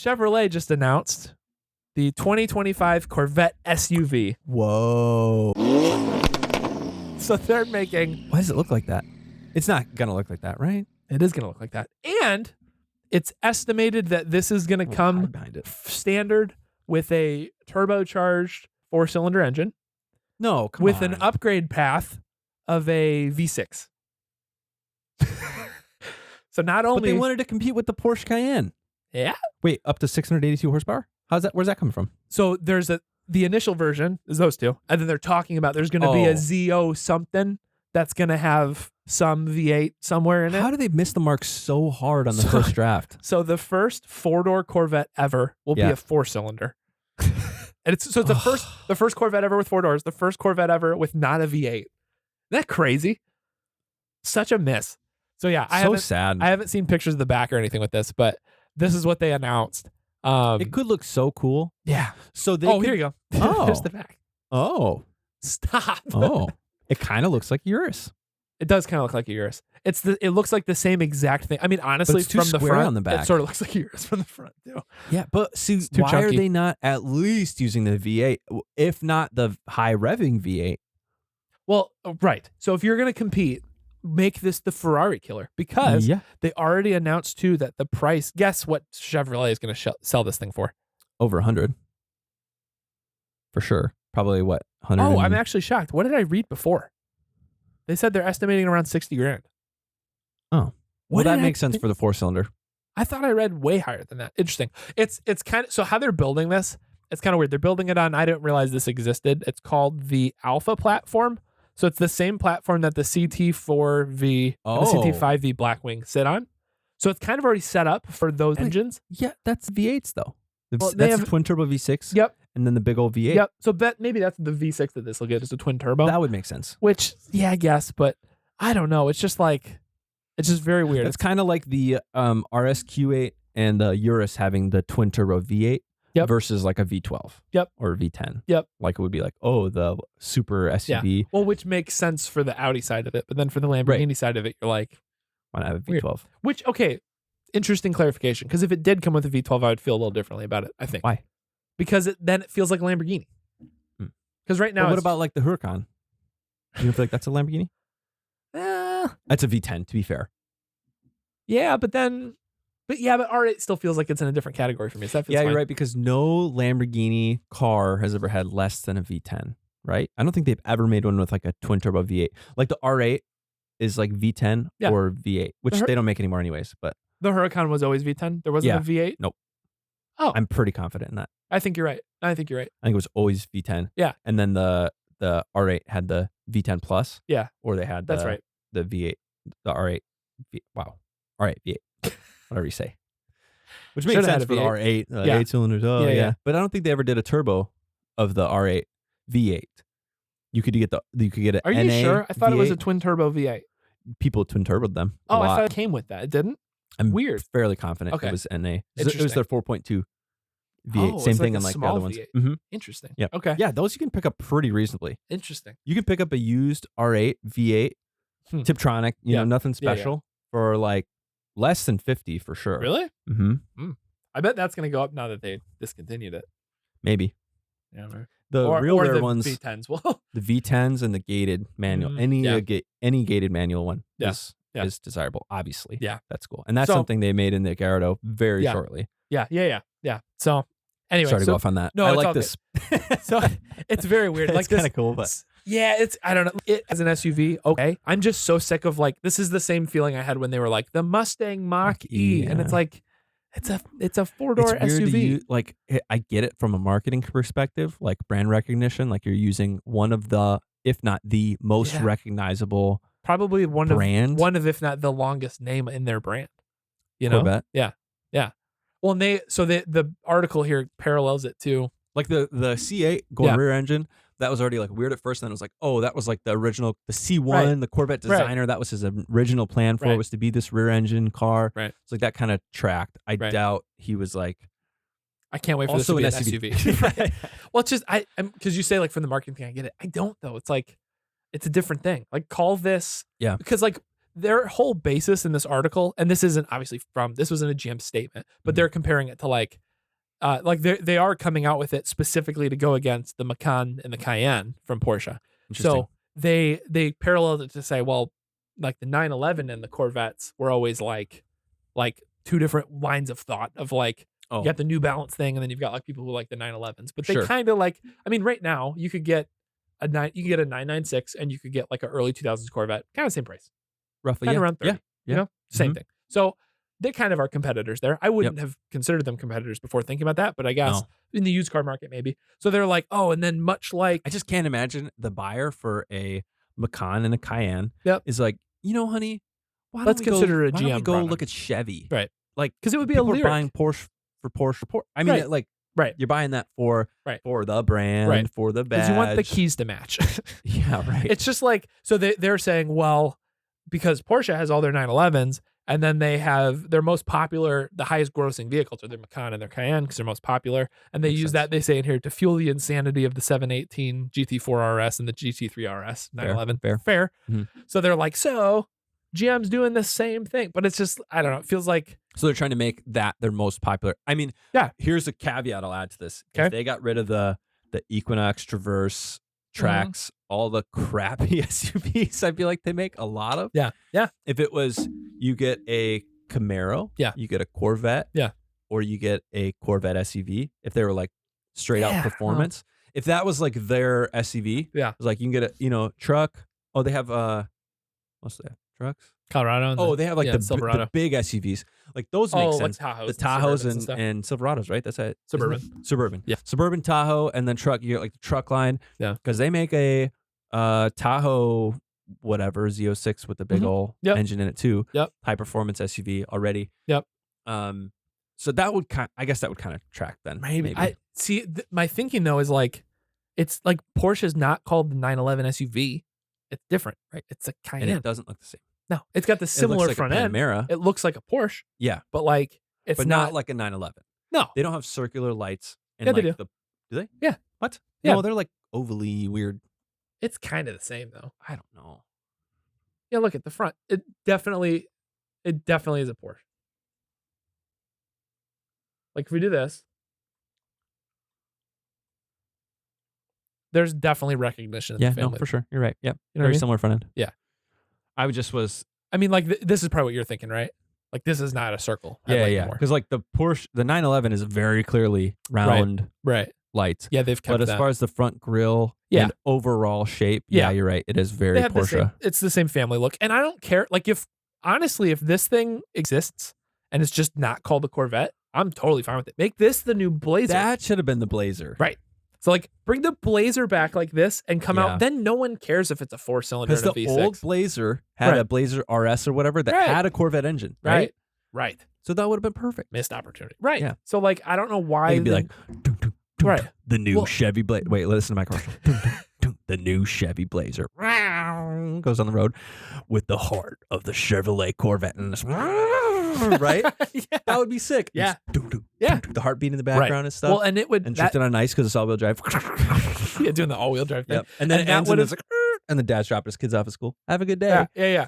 Chevrolet just announced the 2025 Corvette SUV. Whoa. So they're making... Why does it look like that? It's not going to look like that, right? It is going to look like that. And it's estimated that this is going to come behind it. standard with a turbocharged 4-cylinder engine. No, come with on. an upgrade path of a V6. So not only... But they wanted to compete with the Porsche Cayenne. Yeah. Wait, up to 682 horsepower? Where's that coming from? So there's the initial version is those two. And then they're talking about there's going to be a ZO something that's going to have some V8 somewhere in it. How do they miss the mark so hard on the first draft? So the first 4-door Corvette ever will be a 4-cylinder. And it's the first Corvette ever with 4 doors, the first Corvette ever with not a V8. Isn't that crazy? Such a miss. So yeah, sad. I haven't seen pictures of the back or anything with this, but this is what they announced. It could look so cool. Yeah. So here you go. Oh. There's the back. Oh. Stop. Oh. It kind of looks like Urus. It does kind of look like a Urus. It looks like the same exact thing. I mean, honestly, it's too from the square front, on the back. it sort of looks like a Urus from the front too. Yeah, but see, too why chunky. are they not at least using the V8, if not the high revving V8? Well, right. So if you're going to compete, make this the Ferrari killer, because they already announced too that the price. Guess what Chevrolet is going to sell this thing for? Over 100, for sure. Probably what 100. Oh, I'm actually shocked. What did I read before? They said they're estimating around $60,000. Oh, well, that makes sense for the 4-cylinder. I thought I read way higher than that. Interesting. It's kind of, so how they're building this, it's kind of weird. They're building it on, I didn't realize this existed. It's called the Alpha platform. So it's the same platform that the CT4V and the CT5V Blackwing sit on. So it's kind of already set up for those engines. Yeah, that's V8s though. That's the twin turbo V6. Yep. And then the big old V8. Yep. So maybe that's the V6 that this will get, is a twin turbo. That would make sense. Which, yeah, I guess, but I don't know. It's just very weird. It's kind of like the RSQ8 and the Urus having the twin turbo V8 versus like a V12 or V10. Yep. Like it would be like, oh, the super SUV. Yeah. Well, which makes sense for the Audi side of it. But then for the Lamborghini side of it, you're like, why not have a V12? Weird. Which, okay, interesting clarification. Because if it did come with a V12, I would feel a little differently about it, I think. Why? Because then it feels like a Lamborghini. Because right now, what about like the Huracan? You don't feel like that's a Lamborghini? That's a V10, to be fair. Yeah, but R8 still feels like it's in a different category for me. So that feels yeah, fine. you're right, because no Lamborghini car has ever had less than a V10, right? I don't think they've ever made one with like a twin turbo V8. Like the R8 is like V10 or V8, which they don't make anymore anyways. But the Huracan was always V10. There wasn't a V8. Nope. Oh, I'm pretty confident in that. I think you're right. I think it was always V10. Yeah. And then the R8 had the V10 Plus. Yeah. Or they had that's right. The V8, the R8. R8 V8. Whatever you say. Which makes sense for the R8. 8 cylinders. Oh, yeah. But I don't think they ever did a turbo of the R8 V8. You could get an Are you NA sure? I thought V8. it was a twin turbo V8. People twin turboed them. Oh, I thought it came with that. It didn't? I'm weird. Fairly confident it was NA. It was their 4.2 V8. Oh, Same it's thing like in a like the small other ones. V8. Mm-hmm. Interesting. Yeah. Okay. Yeah, those you can pick up pretty reasonably. Interesting. You can pick up a used R8 V8 Tiptronic, you know, nothing special for like less than 50 for sure. Really? Mm-hmm. I bet that's going to go up now that they discontinued it. Maybe. Yeah. The real rare the ones, V10s. Well, the V10s and the gated manual. Any gated manual one is desirable. Obviously. Yeah. That's cool. And that's something they made in the Gallardo very shortly. Yeah. So anyway, sorry to go off on that. No, I like this. So it's very weird. It's kind of cool, but yeah, I don't know. It as an SUV, okay. I'm just so sick of like, this is the same feeling I had when they were like the Mustang Mach-E, and it's like, it's a 4-door SUV. Like, I get it from a marketing perspective, like brand recognition. Like you're using one of the, if not the most recognizable, probably one of, if not the longest name in their brand. You know, Corvette. Yeah. Well, the article here parallels it too. Like the C8 going rear engine, that was already like weird at first. And then it was like, oh, that was like the original, the C1, the Corvette designer. That was his original plan for it, was to be this rear engine car. Right. It's like that kind of tracked. I doubt he was like, I can't wait for this to be an SUV. Well, it's just because you say like from the marketing thing, I get it. I don't though. It's like it's a different thing. Like call this because like their whole basis in this article, and this isn't obviously this wasn't a GM statement, but they're comparing it to like like they are coming out with it specifically to go against the Macan and the Cayenne from Porsche. So they paralleled it to say, well, like the 911 and the Corvettes were always like two different lines of thought of like, you got the New Balance thing, and then you've got like people who like the 911s. But they kind of like, I mean, right now you could get a 996 and you could get like an early 2000s Corvette, kind of same price, roughly, kind of around 30. Yeah. You know, same thing. So they kind of are competitors there. I wouldn't have considered them competitors before thinking about that, but I guess in the used car market maybe. So they're like, oh, and then much like, I just can't imagine the buyer for a Macan and a Cayenne is like, you know, honey, let's consider a GM. Why don't we go look at Chevy, right? Like, because it would be a Lyric. Buying Porsche for Porsche. I mean, like, you're buying that for the brand, for the badge. Because you want the keys to match. Yeah, right. It's just like, so they're saying, well, because Porsche has all their 911s, and then they have their most popular, the highest grossing vehicles are their Macan and their Cayenne because they're most popular. And they use that, they say in here, to fuel the insanity of the 718 GT4 RS and the GT3 RS 911. Fair. Mm-hmm. So they're like, so GM's doing the same thing. But it's just, I don't know, it feels like. So they're trying to make that their most popular. I mean, here's a caveat I'll add to this. If they got rid of the Equinox, Traverse, Trax, all the crappy SUVs, I feel like they make a lot of. Yeah. If it was, you get a Camaro, you get a Corvette, or you get a Corvette SUV, if they were like straight out performance. If that was like their SUV, it was like you can get a, truck. Oh, they have, what's that? Trucks? Colorado. They have like the big SUVs. Like those make sense. Like the Tahoes and Silverados, right? That's it. Suburban. Yeah. Suburban Tahoe, and then truck. You get like the truck line. Yeah. Because they make a Tahoe, whatever, Z06 with the big old engine in it too. Yep. High performance SUV already. Yep. So that would I guess that would kind of track then. Maybe. I see. My thinking though is like, it's like Porsche is not called the 911 SUV. It's different, right? It's a Cayenne. And it doesn't look the same. No, it's got the similar like front end. It looks like a Porsche. Yeah, but like it's not like a 911. No, they don't have circular lights. And they do. Do they? Yeah. What? Yeah. No, they're like ovally weird. It's kind of the same though. I don't know. Yeah, look at the front. It definitely is a Porsche. Like if we do this, there's definitely recognition. Yeah, no, for sure. You're right. Yeah, very similar front end. Yeah. I was. I mean, like this is probably what you're thinking, right? Like this is not a circle. Yeah. Because like the Porsche, the 911 is very clearly round, lights. Yeah, they've kept. But as far as the front grille and overall shape, you're right. It is very Porsche. It's the same family look, and I don't care. Like if this thing exists and it's just not called the Corvette, I'm totally fine with it. Make this the new Blazer. That should have been the Blazer, right? So like bring the Blazer back like this and come out. Then no one cares if it's a 4-cylinder and a V6. Because the old Blazer had a Blazer RS or whatever that had a Corvette engine, right? Right. So that would have been perfect. Missed opportunity. Right. Yeah. So like I don't know why. They'd be like, the new Chevy Blazer. Wait, listen to my commercial. The new Chevy Blazer goes on the road with the heart of the Chevrolet Corvette in this. Right? That would be sick. Yeah. The heartbeat in the background and stuff. Well, and it would drifting on ice because it's all-wheel drive. Doing the all-wheel drive thing. Yep. And then it ends and it's like, and the dad's dropping his kids off at school. Have a good day. Yeah.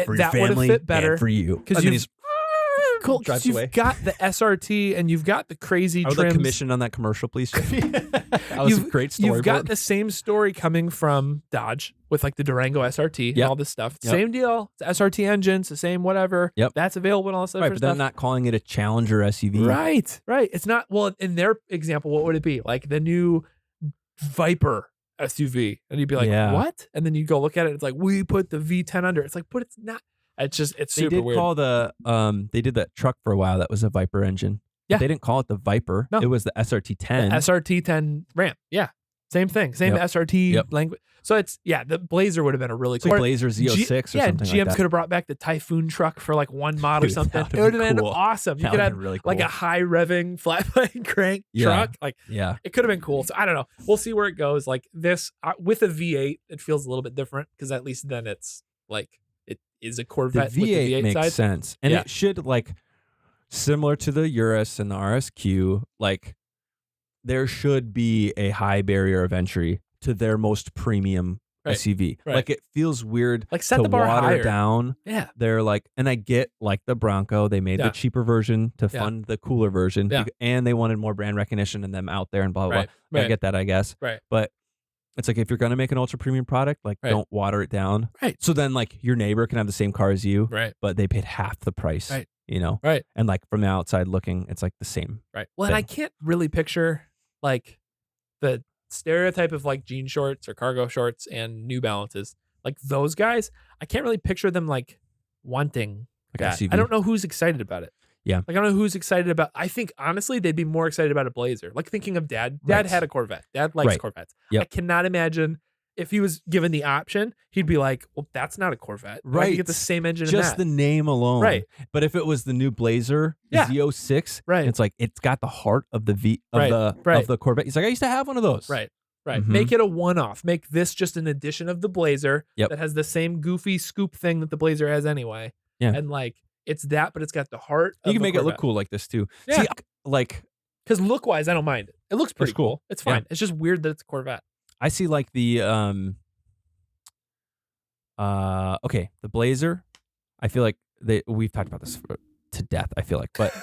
For that your family would have fit better and for you. Because cool. Because you've got the SRT and you've got the crazy trims. I would like commission on that commercial, please. That was a great story. You've got the same story coming from Dodge with like the Durango SRT and all this stuff. Same deal. It's SRT engines, the same whatever. Yep. That's available and all this other stuff. But they're not calling it a Challenger SUV. Right. It's not. Well, in their example, what would it be? Like the new Viper SUV. And you'd be like, what? And then you go look at it. It's like, we put the V10 under. It's like, but it's not. It's super weird. They did that truck for a while that was a Viper engine. Yeah. They didn't call it the Viper. No. It was the SRT10. The SRT10 Ram. Yeah. Same thing. Same SRT language. So it's, the Blazer would have been a really cool. Like Blazer Z06 or something like that. GM could have brought back the Typhoon truck for like one mod or something. It would have been awesome. You could have really cool. Like a high revving flat plane crank truck. Like, it could have been cool. So I don't know. We'll see where it goes. Like this, with a V8, it feels a little bit different because at least then it's like, is a Corvette the V8 with the V8 makes side. sense. And it should, like, similar to the Urus and the RSQ, like, there should be a high barrier of entry to their most premium SUV. Right. Like it feels weird Like set to the bar water higher. down. Yeah. They're like, and I get like the Bronco, they made the cheaper version to fund the cooler version, and they wanted more brand recognition and them out there and blah blah blah. I get that, I guess. Right. But it's like if you're gonna make an ultra premium product, like don't water it down. Right. So then like your neighbor can have the same car as you, right? But they paid half the price. Right. You know? Right. And like from the outside looking, it's like the same. Right. Well, and I can't really picture like the stereotype of like jean shorts or cargo shorts and New Balances. Like those guys, I can't really picture them like wanting like that. SUV. I don't know who's excited about it. Yeah. Like I don't know who's excited about. I think honestly they'd be more excited about a Blazer. Like thinking of Dad. Dad had a Corvette. Dad likes Corvettes. Yep. I cannot imagine if he was given the option, he'd be like, "Well, that's not a Corvette. Right? You get the same engine. Just the name alone. Right. But if it was the new Blazer, the Z06, it's like it's got the heart of the of the Corvette. He's like, I used to have one of those. Right. Right. Mm-hmm. Make it a one-off. Make this just an addition of the Blazer that has the same goofy scoop thing that the Blazer has anyway. Yeah. And like it's that, but it's got the heart. You can make it look cool like this too. Yeah. See, like because look-wise, I don't mind it. It looks pretty cool. It's fine. Yeah. It's just weird that it's a Corvette. I see like the the Blazer. I feel like we've talked about this to death. I feel like, but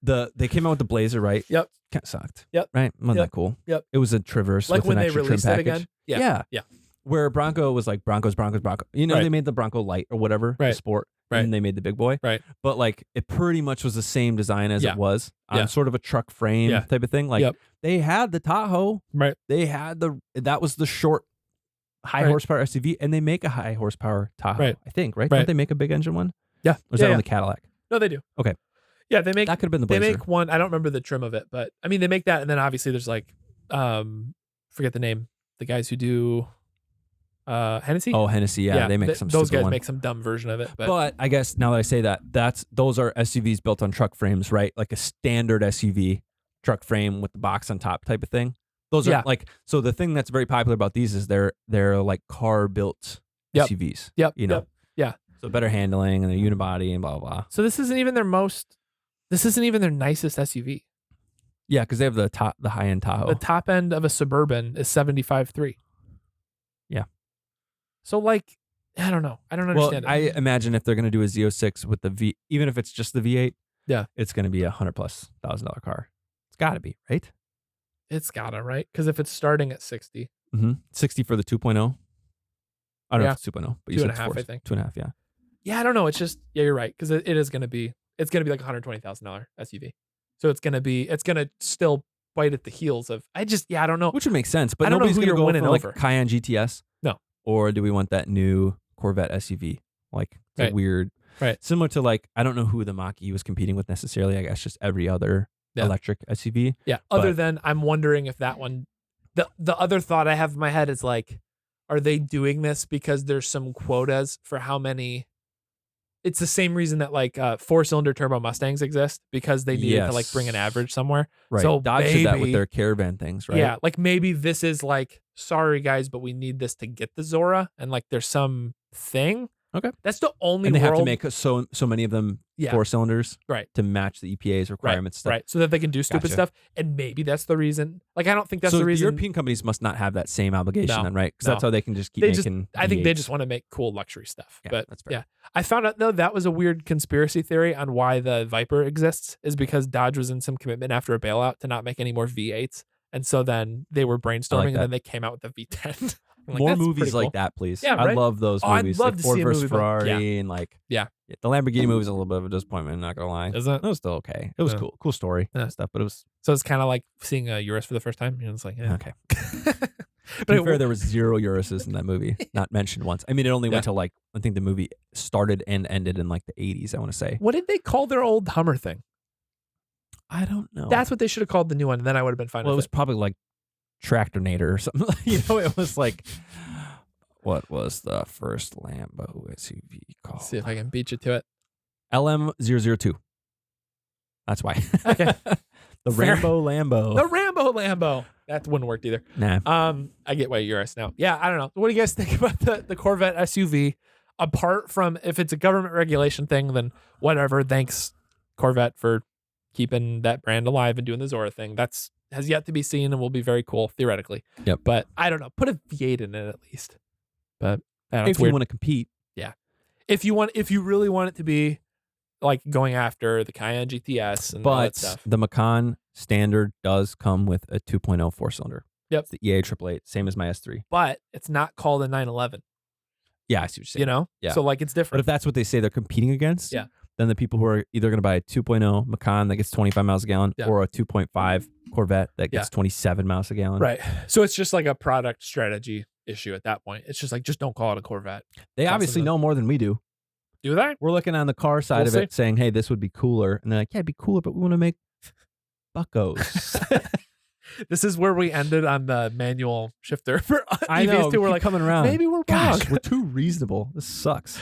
they came out with the Blazer, right? Yep. Kind of sucked. Yep. Right? Wasn't that cool? Yep. It was a Traverse like with when an they extra released trim it package. again. Yeah. Where Bronco was like Bronco. You know, they made the Bronco Light or whatever, the Sport, and they made the big boy. Right. But like it pretty much was the same design as it was on sort of a truck frame type of thing. Like they had the Tahoe. Right. They had that was the short high horsepower SUV, and they make a high horsepower Tahoe. I think, right? Don't they make a big engine one? Yeah. Or is that on the Cadillac? No, they do. Okay. Yeah, they make that could have been the Blazer. They make one. I don't remember the trim of it, but I mean they make that, and then obviously there's like forget the name. The guys who do Hennessy. Oh, Hennessy. Yeah, they make some. Those guys one. make some dumb version of it. But I guess now that I say that, those are SUVs built on truck frames, right? Like a standard SUV truck frame with the box on top type of thing. Those are like, so the thing that's very popular about these is they're like car built SUVs. Yep. You know. Yeah. So better handling and the unibody and blah blah blah. So this isn't even their nicest SUV. Yeah, because they have the high end Tahoe. The top end of a Suburban is 75.3. Yeah. So like, I don't know. I don't understand. Well, I imagine if they're going to do a Z06 with the V, even if it's just the V8, it's going to be $100,000+ car. It's got to be, right? It's gotta, right? Because if it's starting at 60. 60 for the 2.0. I don't know if it's 2.0, but you said 2.5, I think. 2.5, yeah. Yeah, I don't know. It's just, you're right. Because it is going to be, it's going to be like $120,000 SUV. So it's going to still bite at the heels of, I don't know. Which would make sense, but I don't nobody's know who going to you're go winning for like over. Cayenne GTS. No. Or do we want that new Corvette SUV? Like, it's a weird, similar to like, I don't know who the Mach-E was competing with necessarily. I guess just every other electric SUV. Yeah. Other than I'm wondering if that one, the other thought I have in my head is like, are they doing this because there's some quotas for how many? It's the same reason that like 4-cylinder turbo Mustangs exist, because they needed to like bring an average somewhere. Right. So Dodge did that with their Caravan things, right? Yeah. Like maybe this is like, sorry guys, but we need this to get the Zora, and like there's some thing. Okay. That's the only and they have to make so many of them 4 cylinders to match the EPA's requirements. Right. So that they can do stupid stuff. And maybe that's the reason. Like, I don't think that's the reason. European companies must not have that same obligation then, right? Because that's how they can just keep making I think they just want to make cool luxury stuff. Yeah, but that's fair. Yeah. I found out though that was a weird conspiracy theory on why the Viper exists, is because Dodge was in some commitment after a bailout to not make any more V8s. And so then they were brainstorming and then they came out with the V10. Like, more movies like that, please. Yeah, right? I love those movies. I'd love like to Ford see a versus movie Ferrari and like the Lamborghini movie is a little bit of a disappointment. Not gonna lie, is it? It was still okay. It was cool story and stuff, but it was so it's kind of like seeing a Urus for the first time. You know, it's like okay. To be fair, there was 0 Uruses in that movie, not mentioned once. I mean, it only went till like I think the movie started and ended in like the 80s. I want to say. What did they call their old Hummer thing? I don't know. That's what they should have called the new one, and then I would have been fine. Well, with it was probably like Tractornator or something. You know, it was like. What was the first Lambo SUV called? Let's see if I can beat you to it. LM002. That's why. Okay. The Rambo Lambo. The Rambo Lambo. That wouldn't work either. Nah. I get why you're us now. Yeah, I don't know. What do you guys think about the Corvette SUV? Apart from if it's a government regulation thing, then whatever. Thanks, Corvette, for keeping that brand alive and doing the Zora thing. That's has yet to be seen and will be very cool, theoretically. Yep. But I don't know. Put a V8 in it at least. But if you want to compete. If you really want it to be like going after the Cayenne GTS and all that stuff. The Macan standard does come with a 2.0 4-cylinder. Yep. It's the EA 888, same as my S3. But it's not called a 911. Yeah, I see what you're saying. You know? Yeah. So like it's different. But if that's what they say they're competing against, yeah, then the people who are either going to buy a 2.0 Macan that gets 25 miles a gallon or a 2.5 Corvette that gets 27 miles a gallon. Right. So it's just like a product strategy issue at that point. It's just like, just don't call it a Corvette. They obviously know more than we do. Do they? We're looking on the car side of it saying, hey, this would be cooler. And they're like, yeah, it'd be cooler, but we want to make buckos. This is where we ended on the manual shifter for I know, EVs too. We're like coming around. Maybe we're wrong. Gosh, we're too reasonable. This sucks.